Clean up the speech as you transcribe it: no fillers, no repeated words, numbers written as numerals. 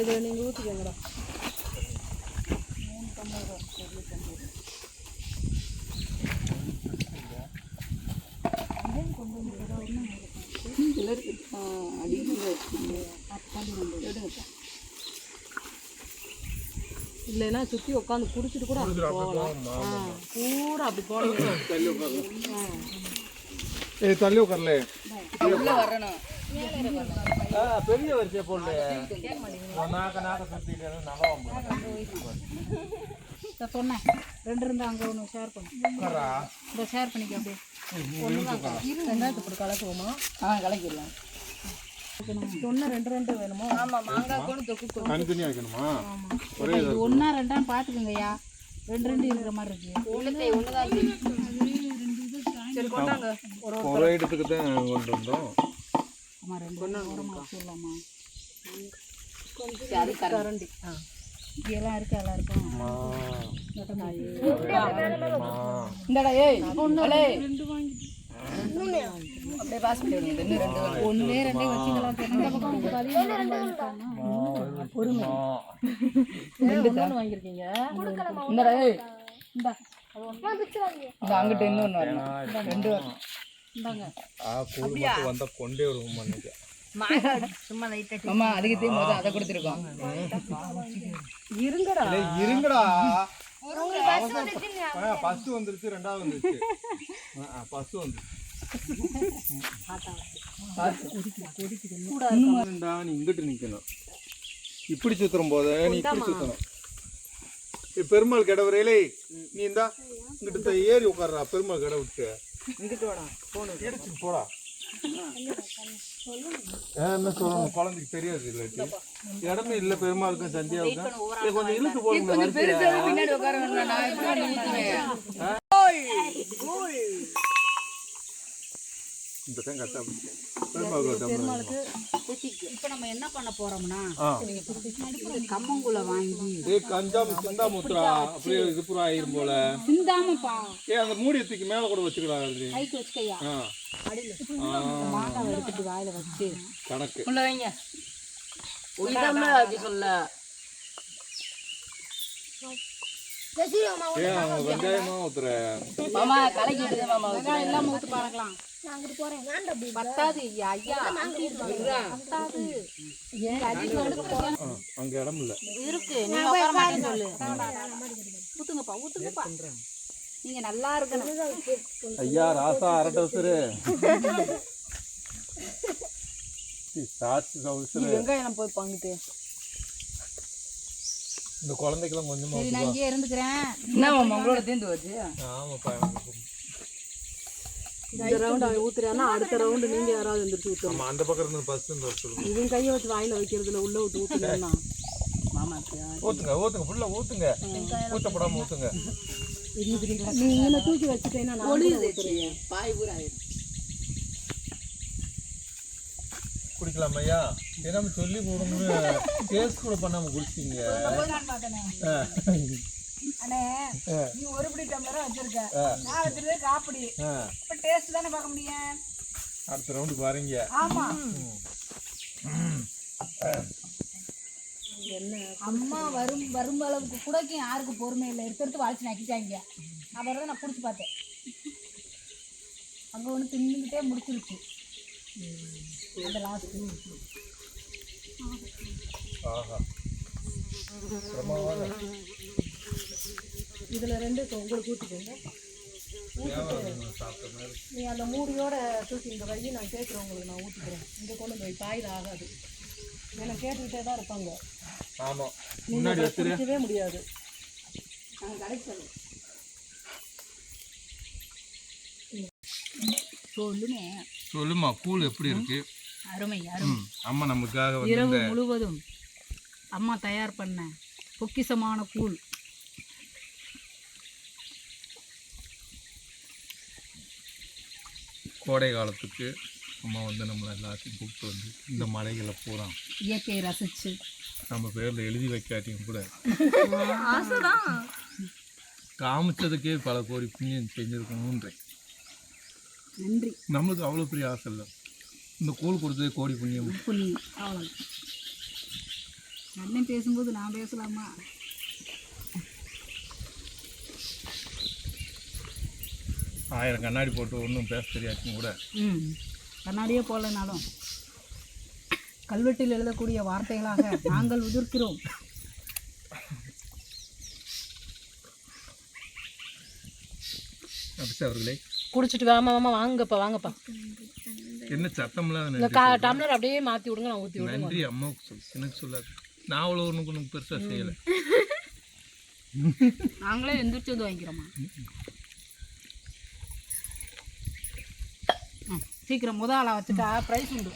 இதில் நீங்கள் ஊற்றிக்கங்கடா. இல்லைன்னா சுற்றி உட்காந்து குடிச்சிட்டு கூட அப்படி போகலாம். கூட அப்படி போகலாம். தள்ளி உட்காரல வரணும். பெரிய வரிசையை போடல. நாக்க சுற்றிட்டு நல்லா சொன்னேன் 2 இருந்தால் அங்கே ஒன்று ஷேர் பண்ணு. இந்த ஷேர் பண்ணிக்க அப்படியே வெங்காயத்தை போட்டு கலக்குவோமா? கலக்கிடலாம். சொன்ன 2 வேணுமோ? ஆமாம், மாங்காய் கூட தொக்கு தனித்தனியாக வைக்கணுமா? இது 1 2 பார்த்துக்கோங்கய்யா. 2 இருக்கிற மாதிரி இருக்கு. சரி கொண்டாங்க. ஒரு இடத்துக்கு தான் கொண்டு வந்தோம். ஆமாம் 2 ஓரமாக சொல்லலாமா? கரண்டி இதெல்லாம் இருக்கு. அதெல்லாம் இருக்கும். இந்தடா ஏய் அப்படியே பாஸ் பண்ணிடுங்க. 1 2 வச்சுக்கலாம். பொறுமை 2 வாங்கியிருக்கீங்க. இந்தடா ஏய் இந்தா இந்த அங்கிட்ட இன்னொன்று வரணும். 2 வரணும். இந்தாங்க. வந்தால் கொண்டே வருவோம். சும்மா லைட்டாக அம்மா அதுக்கு முதல் அதை கொடுத்துருக்கோம். இருங்கடா. ஃபர்ஸ்ட் வந்துருச்சு, 2வது வந்துருச்சு. ஃபர்ஸ்ட் வந்துருச்சு. நீ இங்கிட்டு நிக்கணும். இப்படி சுத்தும் போத நீ இப்படி சுத்தணும். பெருமாள் கடை வரையிலே நீ இந்தா இங்கிட்ட ஏறி உட்கார்றா. பெருமாள் கடை விட்டு இங்கிட்டு போடா. என்ன சொல்லணும், குழந்தைக்கு தெரியாது. இல்லாட்டி இடமே இல்லை. பெருமாளுக்கும் சந்தியாவுக்கும் கொஞ்சம் இழுத்து போடுங்க. பின்னாடி உட்கார பெருமாளுக்கு இப்போ நம்ம என்ன பண்ண போறோம்னா கம்மங்குள்ள வாங்கி அப்படியே இது புறா ஆயிரும் போல. சிந்தாமப்பா அந்த மூடியத்துக்கு மேல கூட வச்சுக்கலாம். கைக்கு வச்சுக்கையா மாங்காவை எடுத்துட்டு வாயில வச்சு கணக்கு உள்ள வைங்க. சொல்ல வெங்காயமா ஊத்துற மாமா கலக்கிடுது. மாமா வெங்காயம் எல்லாம் ஊத்து பார்க்கலாம். பத்தாது ஐயா, பத்தாது. அங்க இடம் இல்ல இருக்கு. நீங்க உட்கார மாட்டேன்னு சொல்லு. ஊத்துங்கப்பா ஊத்துங்கப்பா. நீங்க நல்லா இருக்கணும் ஐயா. ராசா அரட்டை உசுரு வெங்காயம் போய் பங்கிட்டு இந்த குழந்தைக்கெல்லாம் கொஞ்சமா. சரி நான் இங்கே இருந்துக்கிறேன். என்ன உங்களோட தீர்ந்து வச்சு? ஆமாப்பா. இந்த ரவுண்ட் அவன் ஊத்துறான்னா அடுத்த ரவுண்டு நீங்க யாராவது எந்திரிச்சு ஊத்தணும். அந்த பக்கம் இருந்து ஃபர்ஸ்ட் இருந்து சொல்லுங்க. இவன் கையை வச்சு வாயில வைக்கிறதுல உள்ள விட்டு ஊத்துனா மாமாக்கு ஊத்துங்க ஊத்துங்க ஃபுல்லா ஊத்துங்க. ஊத்தப்படாம ஊத்துங்க. நீ இவனை தூக்கி வச்சுட்டேன்னா பாய் பூரா குடிக்கலாம் ஐயா. ஏன்னா சொல்லி போடணும்னு டேஸ்ட் கூட பண்ணாம குடிச்சிங்க. அண்ணே நீ ஒரு பிடி டம்ளரா வச்சிருக்க, நான் வச்சிருக்கேன் காப்படி. இப்ப டேஸ்ட் தானே பார்க்க முடியும். அடுத்த ரவுண்டுக்கு வரீங்க. ஆமா. அம்மா வரும் அளவுக்கு கூட யாருக்கு பொறுமை இல்லை. எடுத்து வளைச்சு நக்கிட்டாங்க. அப்புறம் நான் பிடிச்சி பார்த்தேன். அங்கே ஒன்று தின்னுக்கிட்டே முடிச்சிருச்சு. அந்த லாஸ்ட் இதில் 2 உங்களுக்கு ஊற்றிக்கோங்க. நீ அந்த மூடியோட தூக்கி இந்த வரையும் நான் கேட்குறேன். உங்களுக்கு நான் ஊற்றிக்கிறேன். இந்த கொண்டு போய் காயில் ஆகாது. ஏன்னா கேட்டுக்கிட்டே தான் இருப்பாங்க. ஆமாம், நீங்கள் குடிக்கவே முடியாது. சொல்லுமா கூழ் எப்படி இருக்கு? அருமை அருமை. அம்மா நமக்காக இரவு முழுவதும் அம்மா தயார் பண்ண பொக்கிசமான கூழ். கோடை காலத்துக்கு அம்மா நம்மளை எல்லாத்தையும் கூப்பிட்டு வந்து இந்த மலைகளை பூரா இயற்கையை ரசித்து நம்ம பேரில் எழுதி வைக்காட்டியும் கூட காமிச்சதுக்கே பல கோடி புண்ணியம் செஞ்சுருக்கணுன்றேன். நன்றி. நம்மளுக்கு அவ்வளோ பெரிய ஆசை இல்லை. இந்த கூழ் கொடுத்ததே கோடி புண்ணியம். அண்ணன் பேசும்போது நான் பேசலாமா? ஆயிரம் கண்ணாடி போட்டு ஒன்றும் பேச தெரியாச்சும் கூட கண்ணாடியே போடலனாலும் கல்வெட்டில் எழுதக்கூடிய வார்த்தைகளாக நாங்கள் உதிர்க்கிறோம். அவர்களே குடிச்சிட்டு வாமா வாங்கப்பா வாங்கப்பா. என்ன சத்தம்லாம் இந்த டம்ளர் அப்படியே மாற்றி விடுங்க, நான் ஊற்றி விடுங்க. நன்றி அம்மாவுக்கு சொல்லு, எனக்கு சொல்லாது. நான் அவ்வளோ ஒன்றுக்கு பெருசாக செய்யலை. நாங்களே எந்திரிச்சது வாங்கிக்கிறோமா? சீக்கிரம் முதல் ஆளை வச்சுட்டா ப்ரைஸ் உண்டு.